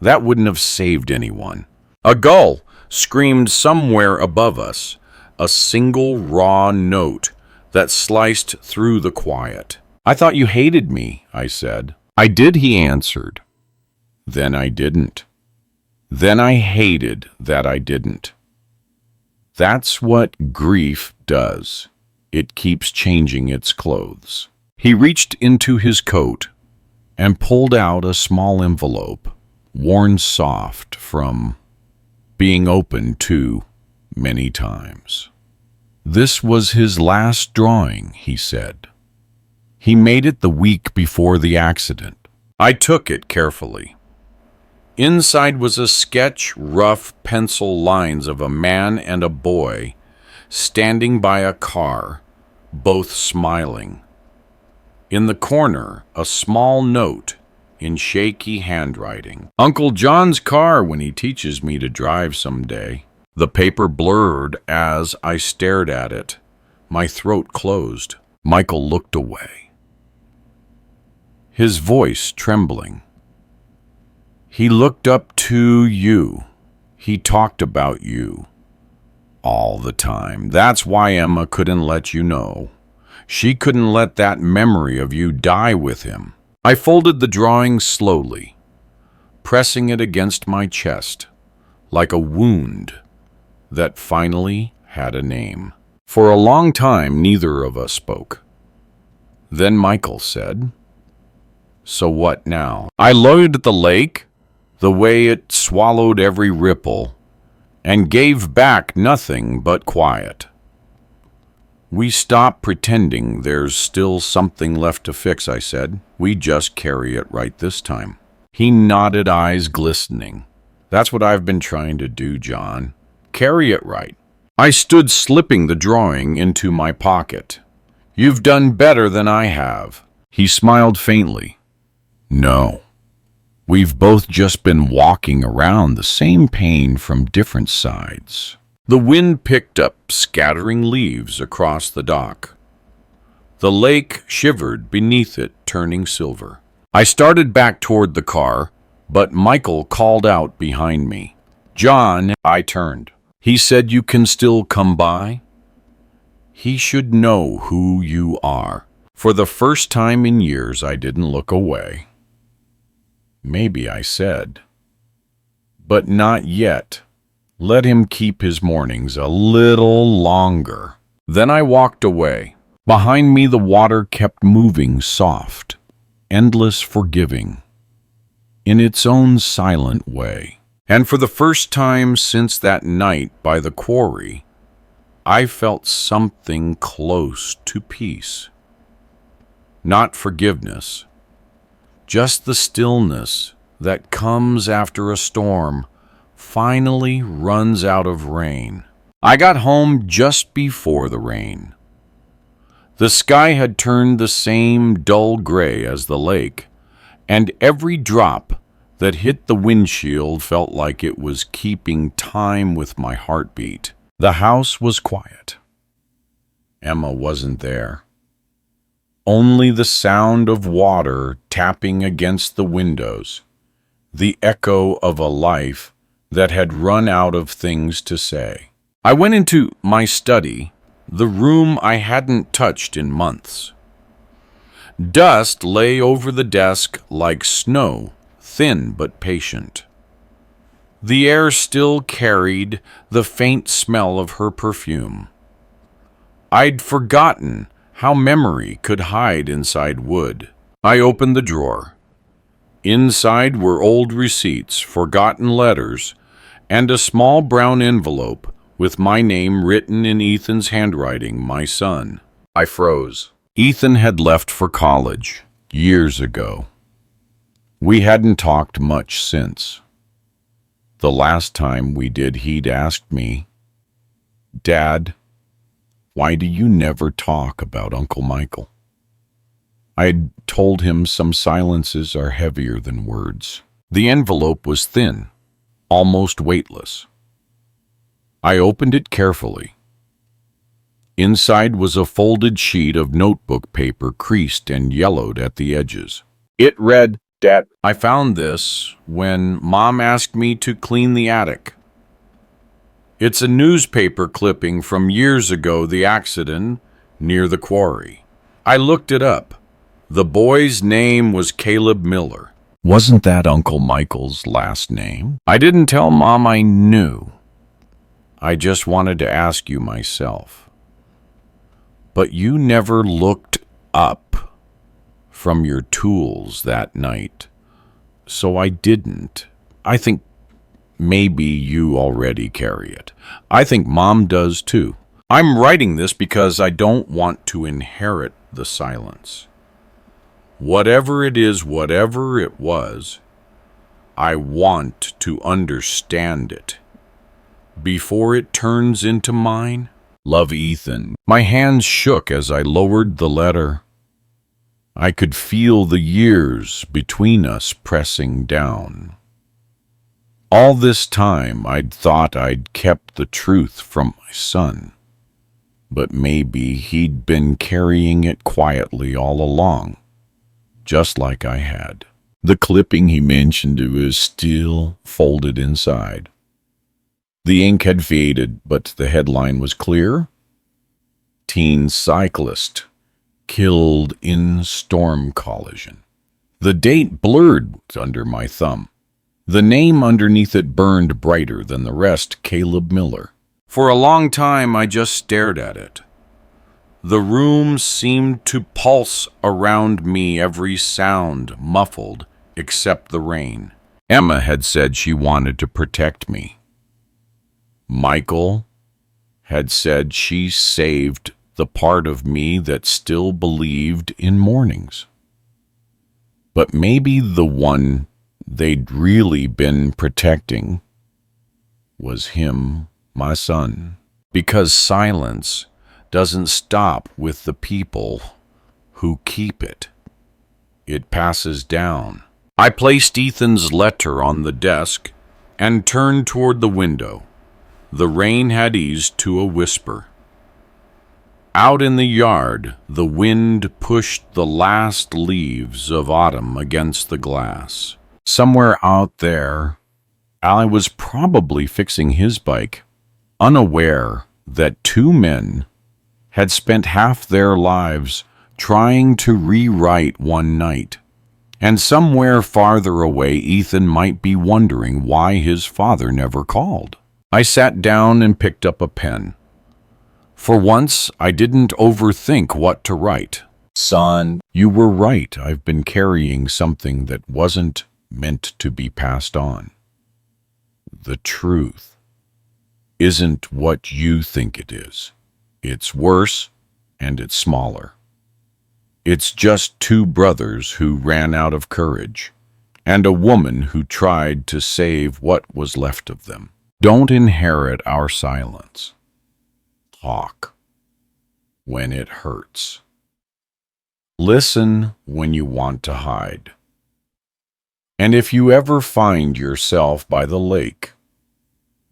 That wouldn't have saved anyone. A gull screamed somewhere above us, a single raw note that sliced through the quiet. I thought you hated me, I said. I did, he answered. Then I didn't. Then I hated that I didn't. That's what grief does. It keeps changing its clothes. He reached into his coat and pulled out a small envelope, worn soft from being opened too many times. This was his last drawing, he said. He made it the week before the accident. I took it carefully. Inside was a sketch, rough pencil lines of a man and a boy standing by a car, both smiling. In the corner, a small note in shaky handwriting. Uncle John's car when he teaches me to drive someday. The paper blurred as I stared at it. My throat closed. Michael looked away, his voice trembling. He looked up to you. He talked about you all the time. That's why Emma couldn't let you know. She couldn't let that memory of you die with him. I folded the drawing slowly, pressing it against my chest, like a wound that finally had a name. For a long time, neither of us spoke. Then Michael said, "So what now?" I looked at the lake, the way it swallowed every ripple, and gave back nothing but quiet. We stop pretending there's still something left to fix, I said. We just carry it right this time. He nodded, eyes glistening. That's what I've been trying to do, John. Carry it right. I stood slipping the drawing into my pocket. You've done better than I have. He smiled faintly. No. We've both just been walking around the same pain from different sides. The wind picked up, scattering leaves across the dock. The lake shivered beneath it, turning silver. I started back toward the car, but Michael called out behind me. John, I turned. He said you can still come by. He should know who you are. For the first time in years, I didn't look away. Maybe I said, but not yet. Let him keep his mornings a little longer. Then I walked away. Behind me, the water kept moving soft, endless, forgiving, in its own silent way. And for the first time since that night by the quarry, I felt something close to peace. Not forgiveness, just the stillness that comes after a storm finally runs out of rain. I got home just before the rain. The sky had turned the same dull gray as the lake, and every drop that hit the windshield felt like it was keeping time with my heartbeat. The house was quiet. Emma wasn't there. Only the sound of water tapping against the windows, the echo of a life that had run out of things to say. I went into my study, the room I hadn't touched in months. Dust lay over the desk like snow, thin but patient. The air still carried the faint smell of her perfume. I'd forgotten how memory could hide inside wood. I opened the drawer. Inside were old receipts, forgotten letters, and a small brown envelope with my name written in Ethan's handwriting, my son. I froze. Ethan had left for college years ago. We hadn't talked much since. The last time we did, he'd asked me, "Dad, why do you never talk about Uncle Michael?" I'd told him some silences are heavier than words. The envelope was thin, almost weightless. I opened it carefully. Inside was a folded sheet of notebook paper, creased and yellowed at the edges. It read, "Dad, I found this when Mom asked me to clean the attic. It's a newspaper clipping from years ago, the accident near the quarry. I looked it up. The boy's name was Caleb Miller." Wasn't that Uncle Michael's last name? I didn't tell Mom I knew. I just wanted to ask you myself. But you never looked up from your tools that night, so I didn't. I think maybe you already carry it. I think Mom does too. I'm writing this because I don't want to inherit the silence. Whatever it is, whatever it was, I want to understand it before it turns into mine. Love, Ethan. My hands shook as I lowered the letter. I could feel the years between us pressing down. All this time I'd thought I'd kept the truth from my son, but maybe he'd been carrying it quietly all along, just like I had. The clipping he mentioned was still folded inside. The ink had faded, but the headline was clear. "Teen cyclist killed in storm collision." The date blurred under my thumb. The name underneath it burned brighter than the rest, Caleb Miller. For a long time, I just stared at it. The room seemed to pulse around me, every sound muffled except the rain. Emma had said she wanted to protect me. Michael had said she saved the part of me that still believed in mornings. But maybe the one they'd really been protecting was him, my son. Because silence doesn't stop with the people who keep it. It passes down. I placed Ethan's letter on the desk and turned toward the window. The rain had eased to a whisper. Out in the yard, the wind pushed the last leaves of autumn against the glass. Somewhere out there, I was probably fixing his bike, unaware that two men had spent half their lives trying to rewrite one night. And somewhere farther away, Ethan might be wondering why his father never called. I sat down and picked up a pen. For once, I didn't overthink what to write. "Son, you were right. I've been carrying something that wasn't meant to be passed on. The truth isn't what you think it is. It's worse, and it's smaller. It's just two brothers who ran out of courage, and a woman who tried to save what was left of them. Don't inherit our silence. Talk when it hurts. Listen when you want to hide. And if you ever find yourself by the lake,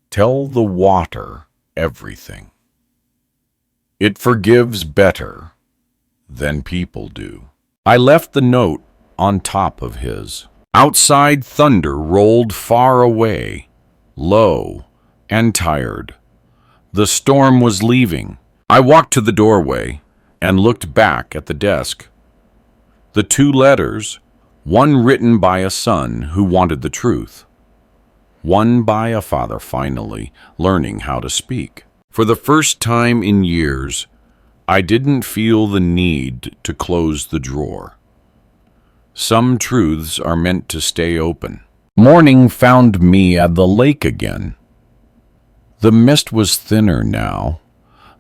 tell the water everything. It forgives better than people do." I left the note on top of his. Outside, thunder rolled far away, low and tired. The storm was leaving. I walked to the doorway and looked back at the desk. The two letters One written by a son who wanted the truth. One by a father finally learning how to speak. For the first time in years, I didn't feel the need to close the drawer. Some truths are meant to stay open. Morning found me at the lake again. The mist was thinner now,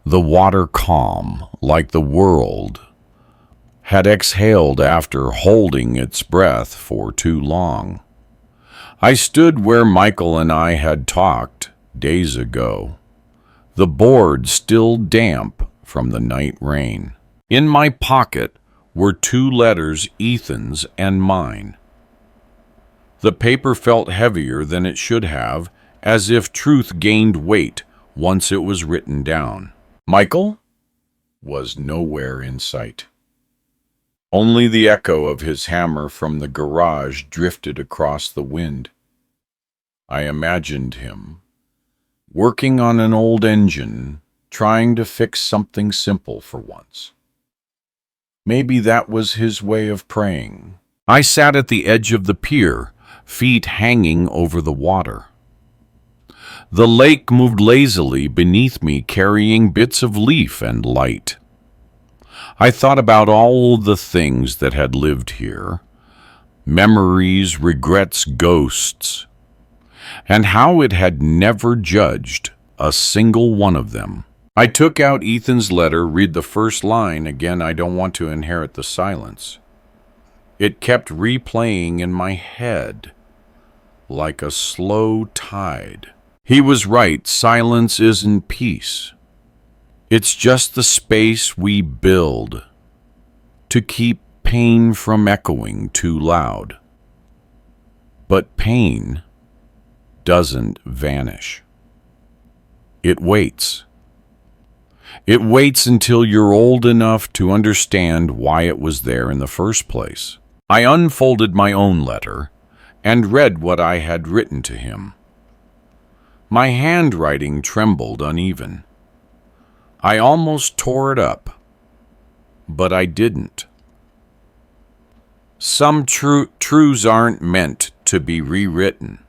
the water calm, like the world had exhaled after holding its breath for too long. I stood where Michael and I had talked days ago, the board still damp from the night rain. In my pocket were 2 letters, Ethan's and mine. The paper felt heavier than it should have, as if truth gained weight once it was written down. Michael was nowhere in sight. Only the echo of his hammer from the garage drifted across the wind. I imagined him working on an old engine, trying to fix something simple for once. Maybe that was his way of praying. I sat at the edge of the pier, feet hanging over the water. The lake moved lazily beneath me, carrying bits of leaf and light. I thought about all the things that had lived here, memories, regrets, ghosts, and how it had never judged a single one of them. I took out Ethan's letter, read the first line. Again, I don't want to inherit the silence. It kept replaying in my head like a slow tide. He was right, silence isn't peace. It's just the space we build to keep pain from echoing too loud. But pain doesn't vanish. It waits. It waits until you're old enough to understand why it was there in the first place. I unfolded my own letter and read what I had written to him. My handwriting trembled uneven. I almost tore it up, but I didn't. Some truths aren't meant to be rewritten.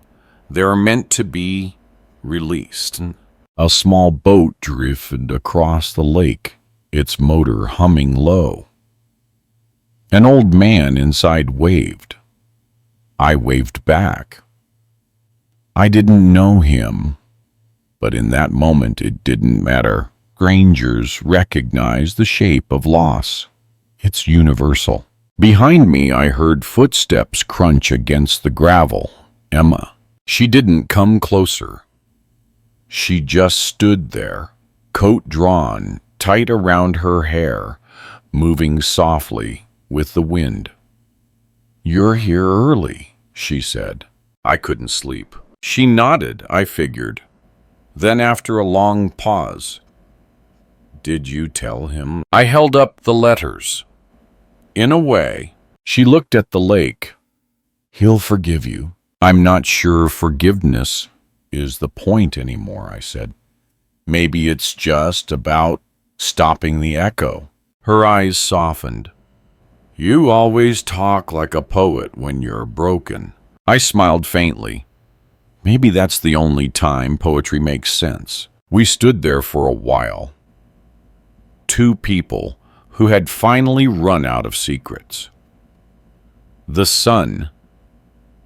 They're meant to be released. A small boat drifted across the lake, its motor humming low. An old man inside waved. I waved back. I didn't know him, but in that moment it didn't matter. Strangers recognize the shape of loss. It's universal. Behind me, I heard footsteps crunch against the gravel. Emma. She didn't come closer. She just stood there, coat drawn tight around her hair, moving softly with the wind. "You're here early," she said. I couldn't sleep. She nodded, I figured. Then after a long pause, "Did you tell him?" I held up the letters. "In a way." She looked at the lake. "He'll forgive you." "I'm not sure forgiveness is the point anymore," I said. "Maybe it's just about stopping the echo." Her eyes softened. "You always talk like a poet when you're broken." I smiled faintly. Maybe that's the only time poetry makes sense. We stood there for a while. 2 people who had finally run out of secrets. The sun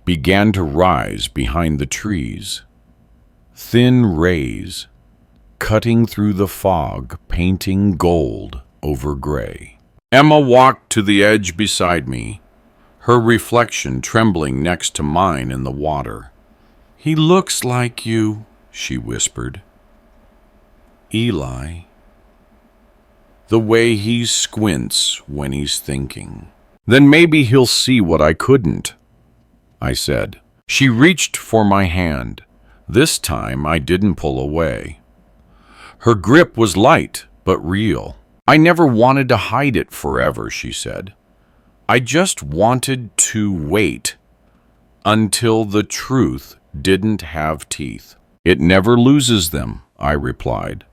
began to rise behind the trees, thin rays cutting through the fog, painting gold over gray. Emma walked to the edge beside me, her reflection trembling next to mine in the water. "He looks like you," she whispered. "Eli. The way he squints when he's thinking." "Then maybe he'll see what I couldn't," I said. She reached for my hand. This time I didn't pull away. Her grip was light, but real. "I never wanted to hide it forever," she said. "I just wanted to wait until the truth didn't have teeth." "It never loses them," I replied.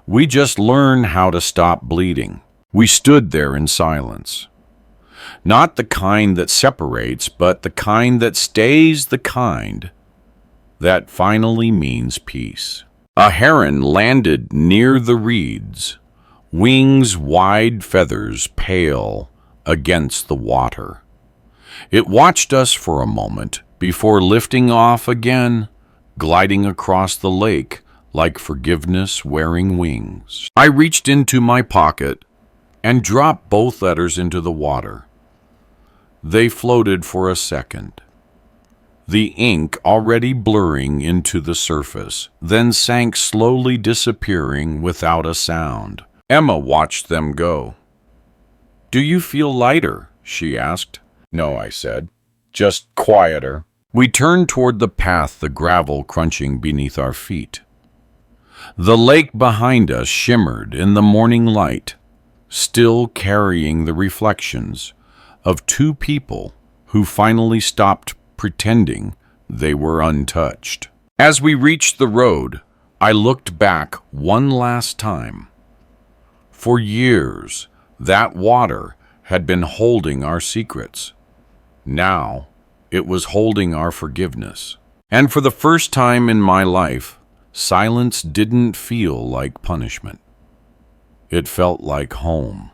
"We just learn how to stop bleeding." We stood there in silence. Not the kind that separates, but the kind that stays, the kind that finally means peace. A heron landed near the reeds, wings wide, feathers pale against the water. It watched us for a moment before lifting off again, gliding across the lake like forgiveness wearing wings. I reached into my pocket and dropped both letters into the water. They floated for a second, the ink already blurring into the surface, then sank slowly, disappearing without a sound. Emma watched them go. "Do you feel lighter?" she asked. "No," I said. "Just quieter." We turned toward the path, the gravel crunching beneath our feet. The lake behind us shimmered in the morning light, still carrying the reflections of two people who finally stopped pretending they were untouched. As we reached the road, I looked back one last time. For years, that water had been holding our secrets. Now, it was holding our forgiveness. And for the first time in my life, silence didn't feel like punishment. It felt like home.